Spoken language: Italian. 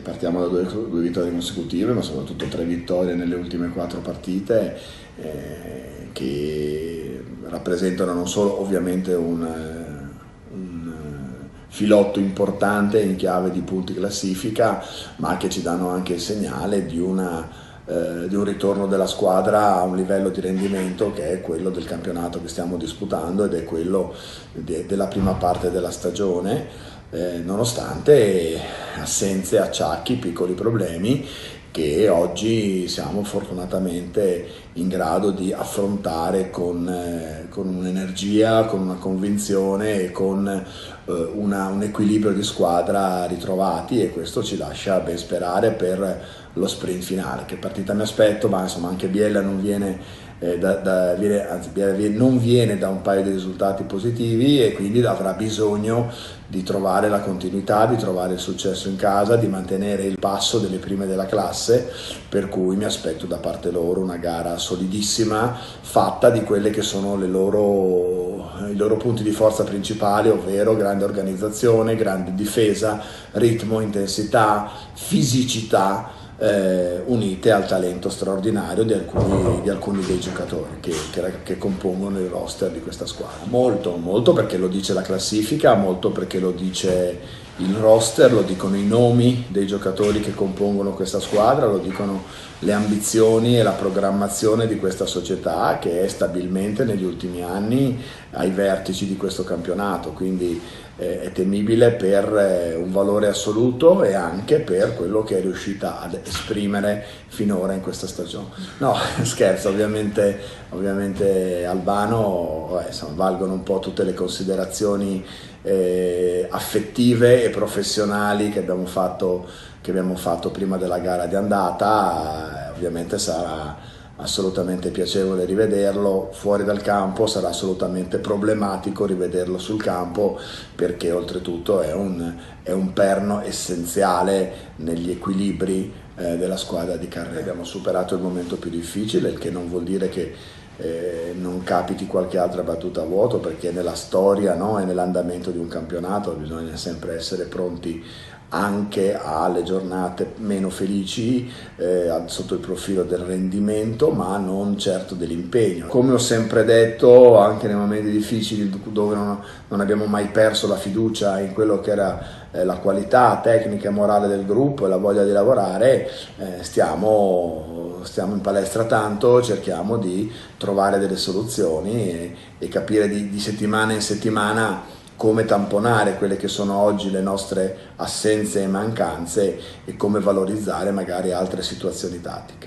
Partiamo da due vittorie consecutive, ma soprattutto 3 vittorie nelle ultime 4 partite che rappresentano non solo ovviamente un filotto importante in chiave di punti classifica, ma che ci danno anche il segnale di un ritorno della squadra a un livello di rendimento che è quello del campionato che stiamo disputando ed è quello della prima parte della stagione. Nonostante assenze, acciacchi, piccoli problemi che oggi siamo fortunatamente in grado di affrontare con un'energia, con una convinzione e con un equilibrio di squadra ritrovati, e questo ci lascia ben sperare per lo sprint finale. Che partita mi aspetto? Ma insomma anche Biella non viene non viene da un paio di risultati positivi e quindi avrà bisogno di trovare la continuità, di trovare il successo in casa, di mantenere il passo delle prime della classe, per cui mi aspetto da parte loro una gara solidissima, fatta di quelle che sono i loro punti di forza principali, ovvero grande organizzazione, grande difesa, ritmo, intensità, fisicità, unite al talento straordinario di alcuni dei giocatori che compongono il roster di questa squadra. Molto perché lo dice la classifica, molto perché lo dice il roster, lo dicono i nomi dei giocatori che compongono questa squadra, lo dicono le ambizioni e la programmazione di questa società che è stabilmente negli ultimi anni ai vertici di questo campionato, quindi è temibile per un valore assoluto e anche per quello che è riuscita ad esprimere finora in questa stagione. No, scherzo, ovviamente Albano, insomma, valgono un po' tutte le considerazioni affettive e professionali che abbiamo fatto prima della gara di andata. Ovviamente sarà assolutamente piacevole rivederlo fuori dal campo, sarà assolutamente problematico rivederlo sul campo, perché oltretutto è un perno essenziale negli equilibri della squadra di Carrera. Abbiamo superato il momento più difficile, il che non vuol dire che non capiti qualche altra battuta a vuoto, perché nella storia, no, e nell'andamento di un campionato bisogna sempre essere pronti anche alle giornate meno felici sotto il profilo del rendimento, ma non certo dell'impegno. Come ho sempre detto, anche nei momenti difficili dove non abbiamo mai perso la fiducia in quello che era la qualità tecnica e morale del gruppo e la voglia di lavorare, stiamo in palestra tanto, cerchiamo di trovare delle soluzioni e capire di settimana in settimana come tamponare quelle che sono oggi le nostre assenze e mancanze e come valorizzare magari altre situazioni tattiche.